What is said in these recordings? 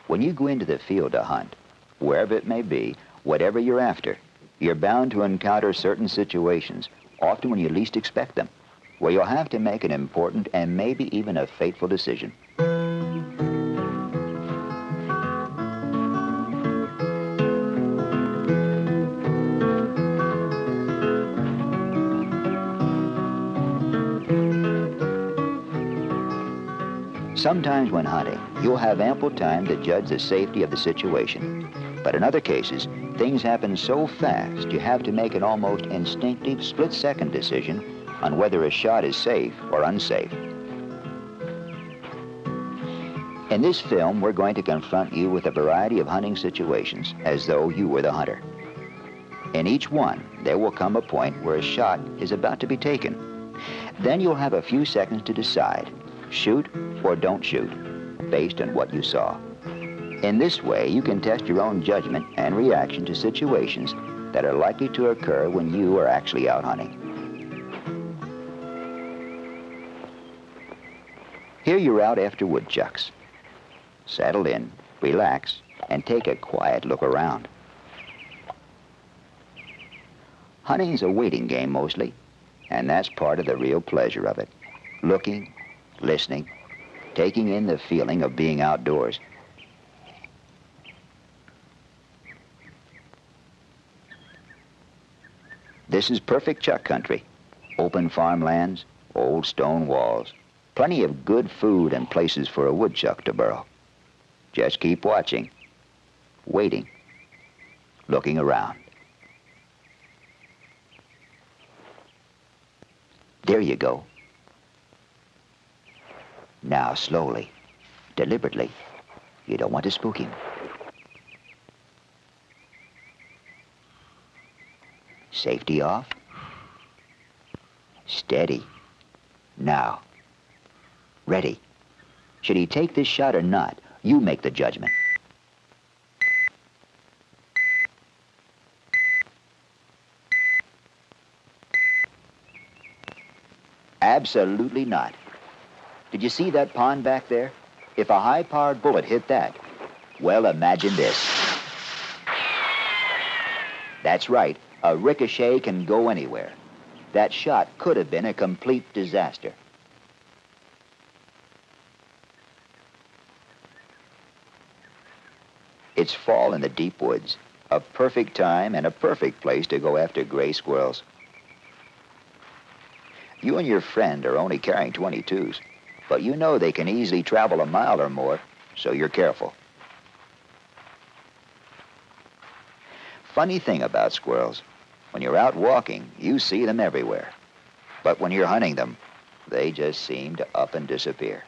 When you go into the field to hunt, wherever it may be, whatever you're after, you're bound to encounter certain situations, often when you least expect them, where you'll have to make an important and maybe even a fateful decision. Sometimes when hunting, you'll have ample time to judge the safety of the situation. But in other cases, things happen so fast you have to make an almost instinctive split-second decision on whether a shot is safe or unsafe. In this film, we're going to confront you with a variety of hunting situations as though you were the hunter. In each one, there will come a point where a shot is about to be taken. Then you'll have a few seconds to decide, shoot or don't shoot, based on what you saw. In this way, you can test your own judgment and reaction to situations that are likely to occur when you are actually out hunting. Here you're out after woodchucks. Settle in, relax, and take a quiet look around. Hunting's a waiting game mostly, and that's part of the real pleasure of it. Looking, listening, taking in the feeling of being outdoors. This is perfect chuck country. Open farmlands, old stone walls, plenty of good food and places for a woodchuck to burrow. Just keep watching, waiting, looking around. There you go. Now slowly, deliberately. You don't want to spook him. Safety off. Steady. Now. Ready. Should he take this shot or not? You make the judgment. Absolutely not. Did you see that pond back there? If a high-powered bullet hit that, well, imagine this. That's right. A ricochet can go anywhere. That shot could have been a complete disaster. It's fall in the deep woods, a perfect time and a perfect place to go after gray squirrels. You and your friend are only carrying .22s, but you know they can easily travel a mile or more, so you're careful. Funny thing about squirrels, when you're out walking, you see them everywhere. But when you're hunting them, they just seem to up and disappear.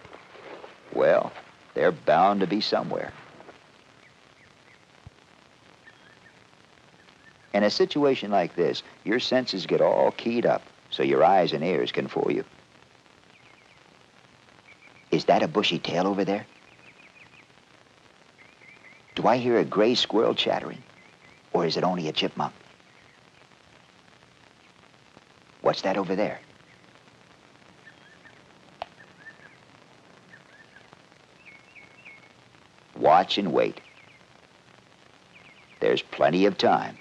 Well, they're bound to be somewhere. In a situation like this, your senses get all keyed up so your eyes and ears can fool you. Is that a bushy tail over there? Do I hear a gray squirrel chattering? Or is it only a chipmunk? What's that over there? Watch and wait. There's plenty of time.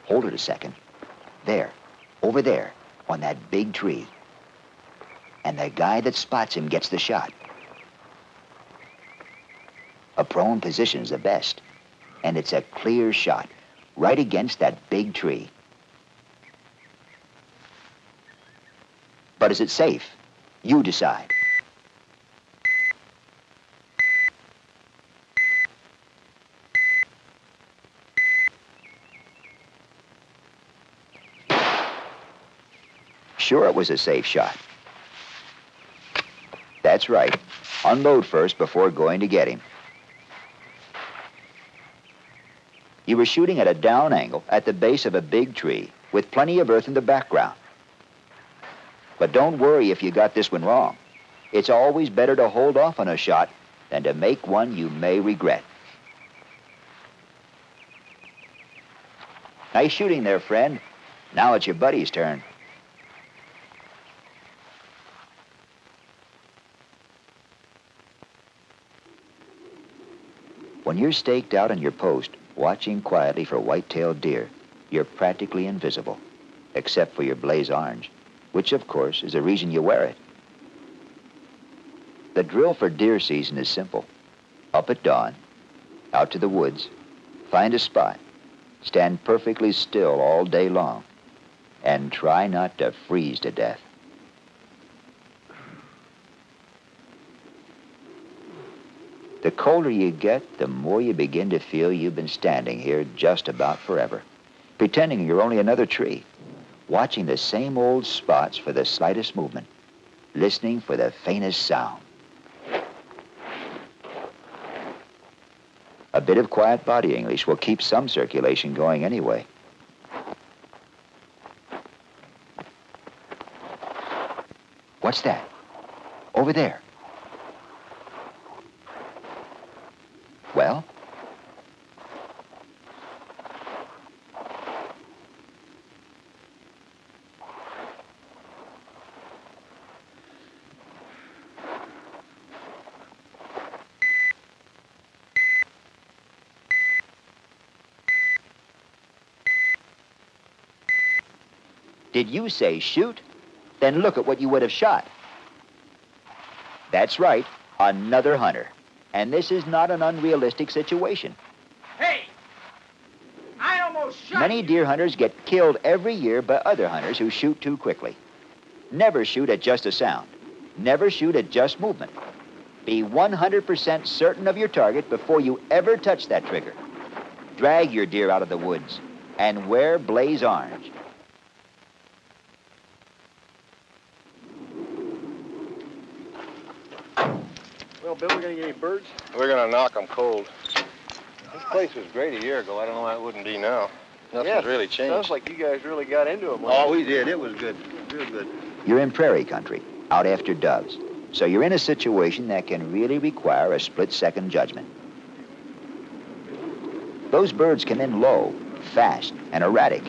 Hold it a second. There, over there, on that big tree. And the guy that spots him gets the shot. A prone position's the best, and it's a clear shot, right against that big tree. But is it safe? You decide. Sure, it was a safe shot. That's right. Unload first before going to get him. You were shooting at a down angle at the base of a big tree with plenty of earth in the background. But don't worry if you got this one wrong. It's always better to hold off on a shot than to make one you may regret. Nice shooting there, friend. Now it's your buddy's turn. When you're staked out on your post, watching quietly for white-tailed deer, you're practically invisible, except for your blaze orange, which, of course, is the reason you wear it. The drill for deer season is simple. Up at dawn, out to the woods, find a spot, stand perfectly still all day long, and try not to freeze to death. The colder you get, the more you begin to feel you've been standing here just about forever, pretending you're only another tree, watching the same old spots for the slightest movement, listening for the faintest sound. A bit of quiet body English will keep some circulation going anyway. What's that? Over there. Well? Did you say shoot? Then look at what you would have shot. That's right, another hunter. And this is not an unrealistic situation. Hey! I almost shot Many you. deer hunters get killed every year by other hunters who shoot too quickly. Never shoot at just a sound. Never shoot at just movement. Be 100% certain of your target before you ever touch that trigger. Drag your deer out of the woods and wear blaze orange. Well, Bill, we gonna get any birds? We're gonna knock them cold. This place was great a year ago. I don't know why it wouldn't be now. Nothing's really changed. Sounds like you guys really got into them. Oh, we did. It was good. Real good. You're in prairie country, out after doves. So you're in a situation that can really require a split-second judgment. Those birds come in low, fast, and erratic.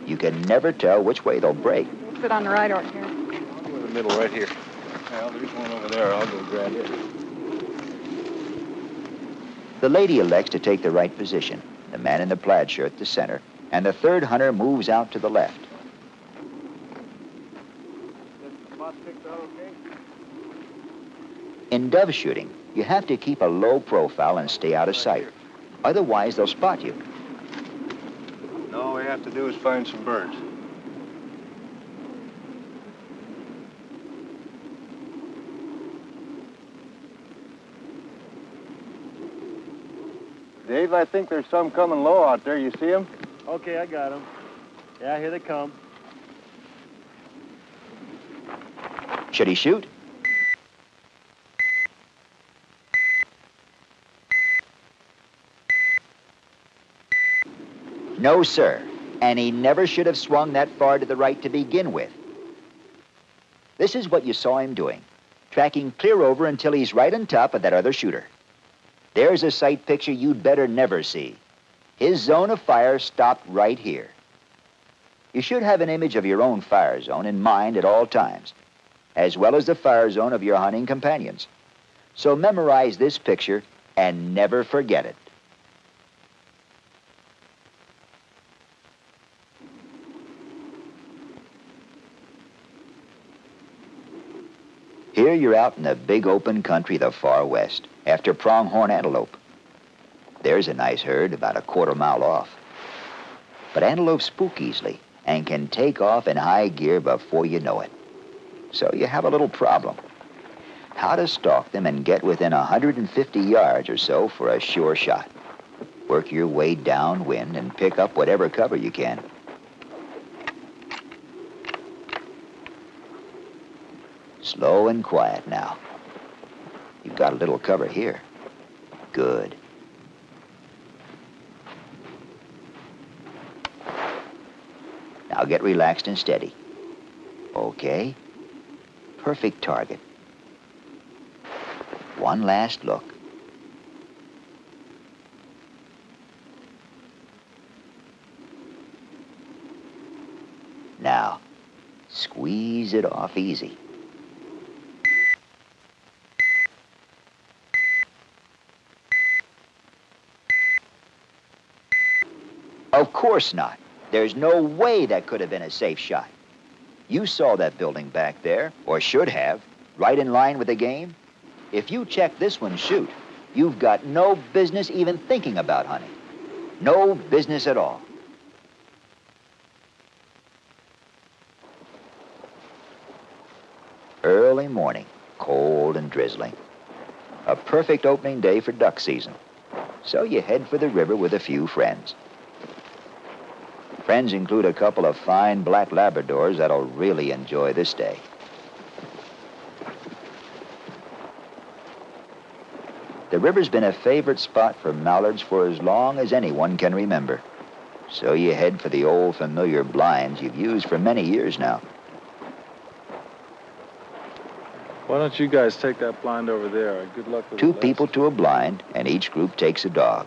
You can never tell which way they'll break. We'll sit on the right or here. I'll go in the middle right here. Well, there's one over there. I'll go grab it. The lady elects to take the right position, the man in the plaid shirt the center, and the third hunter moves out to the left. In dove shooting, you have to keep a low profile and stay out of sight. Otherwise, they'll spot you. All we have to do is find some birds. Dave, I think there's some coming low out there. You see them? Okay, I got them. Yeah, here they come. Should he shoot? No, sir. And he never should have swung that far to the right to begin with. This is what you saw him doing, tracking clear over until he's right on top of that other shooter. There's a sight picture you'd better never see. His zone of fire stopped right here. You should have an image of your own fire zone in mind at all times, as well as the fire zone of your hunting companions. So memorize this picture and never forget it. Here you're out in the big open country of the far west, after pronghorn antelope. There's a nice herd about a quarter-mile off. But antelope spook easily and can take off in high gear before you know it. So you have a little problem. How to stalk them and get within 150 yards or so for a sure shot. Work your way downwind and pick up whatever cover you can. Slow and quiet now. You've got a little cover here. Good. Now get relaxed and steady. Okay. Perfect target. One last look. Now, squeeze it off easy. Of course not. There's no way that could have been a safe shot. You saw that building back there, or should have, right in line with the game. If you check this one shoot, you've got no business even thinking about hunting. No business at all. Early morning, cold and drizzling. A perfect opening day for duck season. So you head for the river with a few friends. Friends include a couple of fine black Labradors that'll really enjoy this day. The river's been a favorite spot for mallards for as long as anyone can remember. So you head for the old familiar blinds you've used for many years now. Why don't you guys take that blind over there? Good luck with Two the people last. to a blind, and each group takes a dog.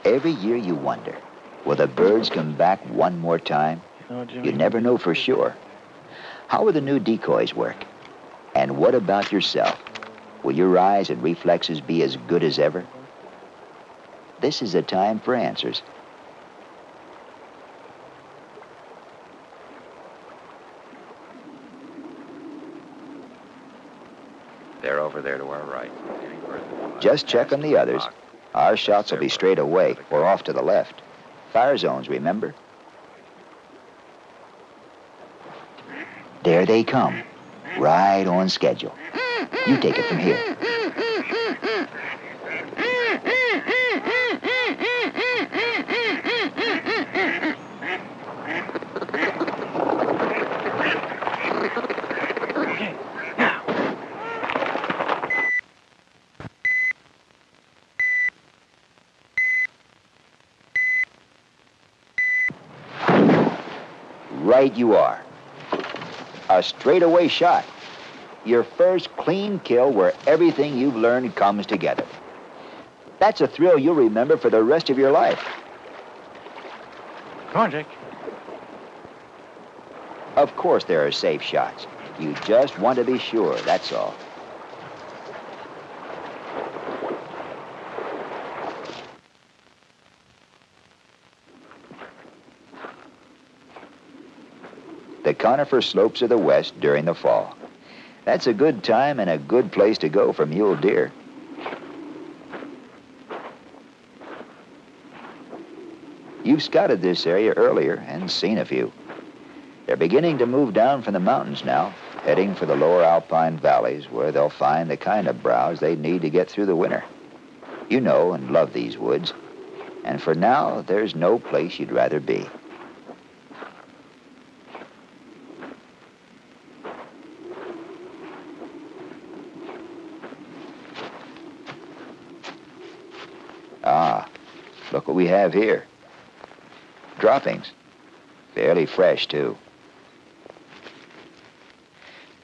Every year you wonder, will the birds come back one more time? You never know for sure. How will the new decoys work? And what about yourself? Will your eyes and reflexes be as good as ever? This is a time for answers. They're over there to our right. Just check on the others. Our shots will be straight away or off to the left. Fire zones, remember? There they come, right on schedule. You take it from here. Right you are. A straightaway shot. Your first clean kill where everything you've learned comes together. That's a thrill you'll remember for the rest of your life. Come on, Jake. Of course there are safe shots. You just want to be sure, that's all. The conifer slopes of the west during the fall. That's a good time and a good place to go for mule deer. You've scouted this area earlier and seen a few. They're beginning to move down from the mountains now, heading for the lower alpine valleys where they'll find the kind of browse they need to get through the winter. You know and love these woods, and for now, there's no place you'd rather be. Ah, look what we have here. Droppings. Fairly fresh, too.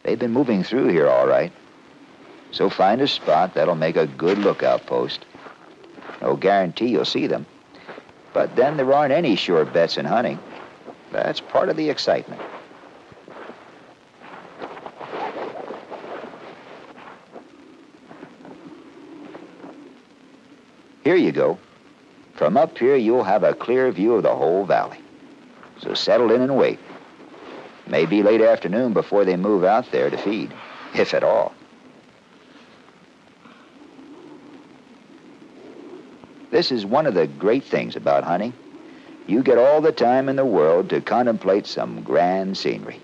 They've been moving through here all right. So find a spot that'll make a good lookout post. No guarantee you'll see them. But then there aren't any sure bets in hunting. That's part of the excitement. Here you go. From up here, you'll have a clear view of the whole valley. So settle in and wait. Maybe late afternoon before they move out there to feed, if at all. This is one of the great things about hunting. You get all the time in the world to contemplate some grand scenery.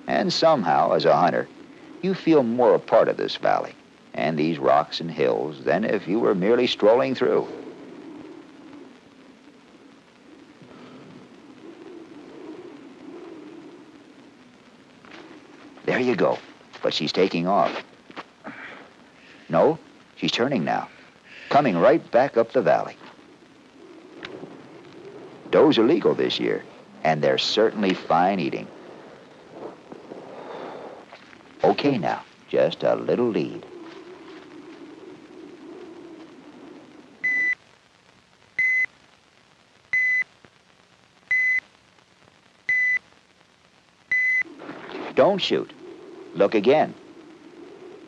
And somehow, as a hunter, you feel more a part of this valley and these rocks and hills than if you were merely strolling through. There you go, but she's taking off. No, she's turning now, coming right back up the valley. Does are legal this year, and they're certainly fine eating. Okay now, just a little lead. Don't shoot. Look again.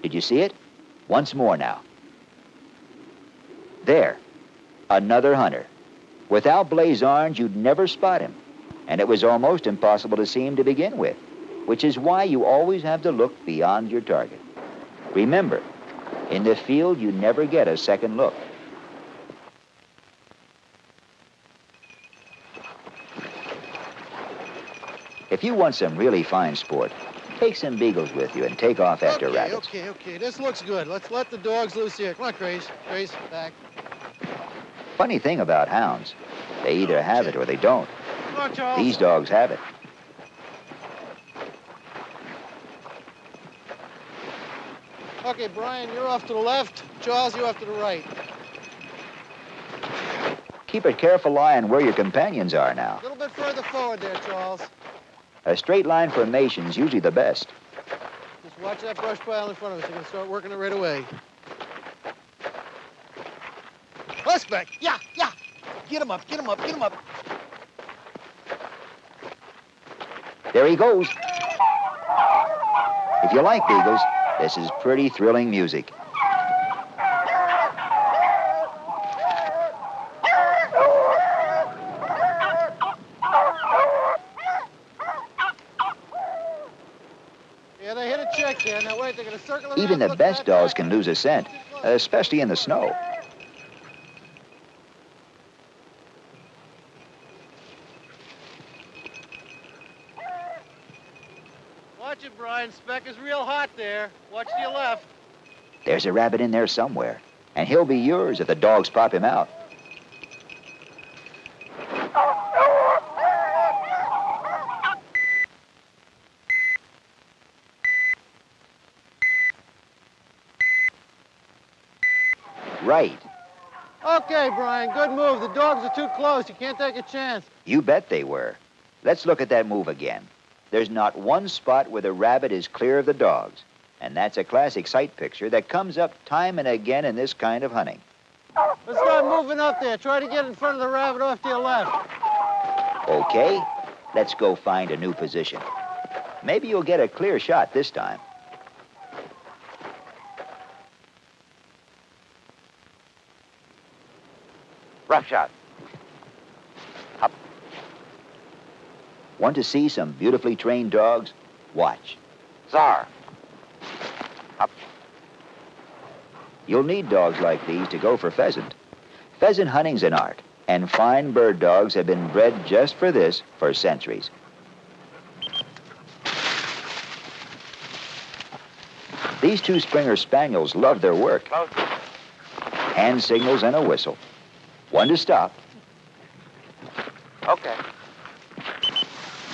Did you see it? Once more now. There, another hunter. Without blaze orange, you'd never spot him, and it was almost impossible to see him to begin with, which is why you always have to look beyond your target. Remember, in the field, you never get a second look. If you want some really fine sport, take some beagles with you and take off after rabbits. Okay. This looks good. Let's let the dogs loose here. Come on, Grace. Grace, back. Funny thing about hounds, they either have it or they don't. Come on, Charles. These dogs have it. Okay, Brian, you're off to the left. Charles, you're off to the right. Keep a careful eye on where your companions are now. A little bit further forward there, Charles. A straight line formation's usually the best. Just watch that brush pile in front of us. You're going to start working it right away. Horseback. Yeah. Get him up. There he goes. If you like beagles, this is pretty thrilling music. Yeah, they hit a check there. Now wait, they're going to circle around. Even the Look best at that dogs back. can lose a scent, especially in the snow. Watch it, Brian. Speck is real hot there. Watch to your left. There's a rabbit in there somewhere, and he'll be yours if the dogs pop him out. Right. Okay, Brian, good move. The dogs are too close. You can't take a chance. You bet they were. Let's look at that move again. There's not one spot where the rabbit is clear of the dogs, and that's a classic sight picture that comes up time and again in this kind of hunting. Let's start moving up there. Try to get in front of the rabbit off to your left. Okay, let's go find a new position. Maybe you'll get a clear shot this time. Rough shot. Up. Want to see some beautifully trained dogs? Watch. Czar. Up. You'll need dogs like these to go for pheasant. Pheasant hunting's an art, and fine bird dogs have been bred just for this for centuries. These two Springer Spaniels love their work. Close. Hand signals and a whistle. One to stop, Okay.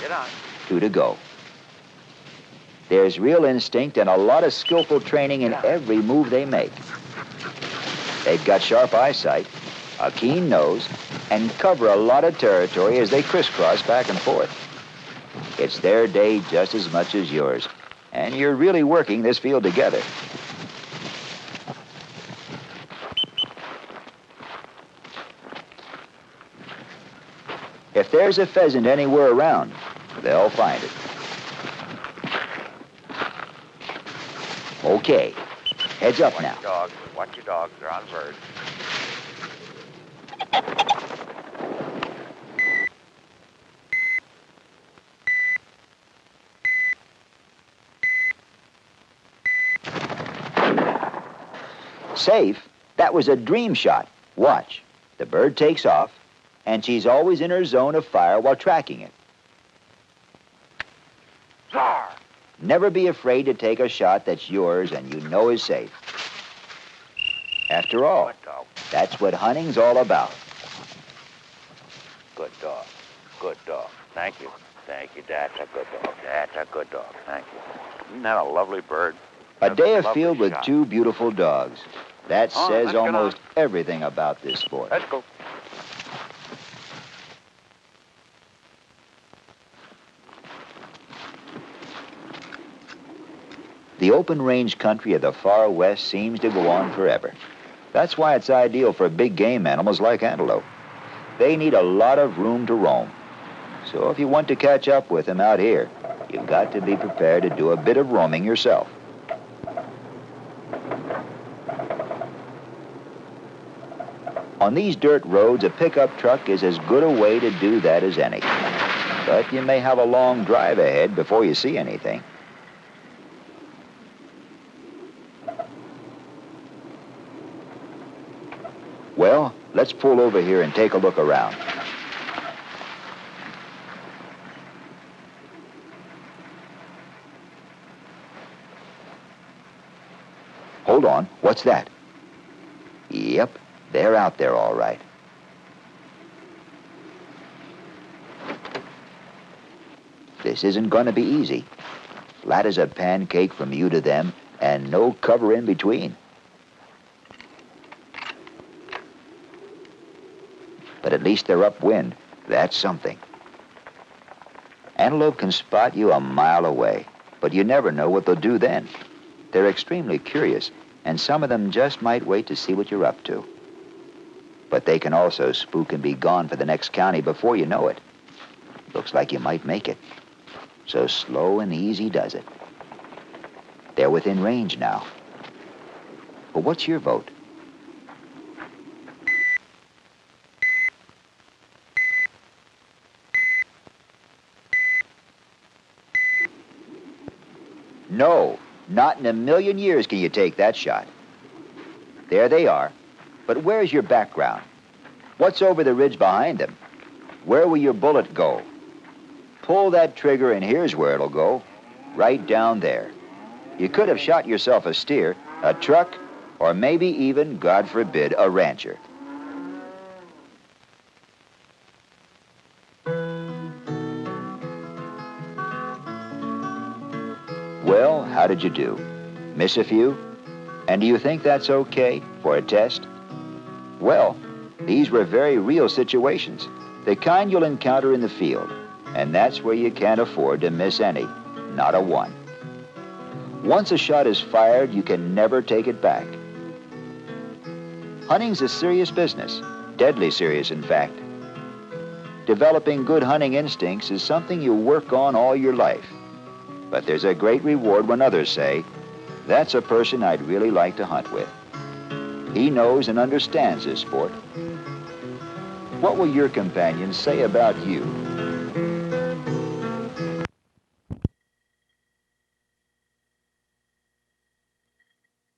Get on. two to go. There's real instinct and a lot of skillful training in every move they make. They've got sharp eyesight, a keen nose, and cover a lot of territory as they crisscross back and forth. It's their day just as much as yours, and you're really working this field together. If there's a pheasant anywhere around, they'll find it. Okay, heads up now. Watch your dogs. They're on bird. Safe? That was a dream shot. Watch. The bird takes off, and she's always in her zone of fire while tracking it. Czar. Never be afraid to take a shot that's yours and you know is safe. After all, Good dog. that's what hunting's all about. Good dog. Good dog. Thank you. Thank you. That's a good dog. That's a good dog. Thank you. Isn't that a lovely bird? A That's day a afield lovely with shot. two beautiful dogs. That All right, says let's get on. almost everything about this sport. Let's go. The open range country of the far west seems to go on forever. That's why it's ideal for big game animals like antelope. They need a lot of room to roam. So if you want to catch up with them out here, you've got to be prepared to do a bit of roaming yourself. On these dirt roads, a pickup truck is as good a way to do that as any. But you may have a long drive ahead before you see anything. Well, let's pull over here and take a look around. Hold on, what's that? Yep, they're out there all right. This isn't going to be easy. Flat as a pancake from you to them, and no cover in between. But at least they're upwind. That's something. Antelope can spot you a mile away, but you never know what they'll do then. They're extremely curious, and some of them just might wait to see what you're up to. But they can also spook and be gone for the next county before you know it. Looks like you might make it. So slow and easy does it. They're within range now. But what's your vote? No, not in a million years can you take that shot. There they are. But where's your background? What's over the ridge behind them? Where will your bullet go? Pull that trigger and here's where it'll go. Right down there. You could have shot yourself a steer, a truck, or maybe even, God forbid, a rancher. Well, how did you do? Miss a few? And do you think that's okay for a test? Well, these were very real situations, the kind you'll encounter in the field, and that's where you can't afford to miss any, not a one. Once a shot is fired, you can never take it back. Hunting's a serious business, deadly serious, in fact. Developing good hunting instincts is something you work on all your life. But there's a great reward when others say, "That's a person I'd really like to hunt with. He knows and understands this sport." What will your companions say about you?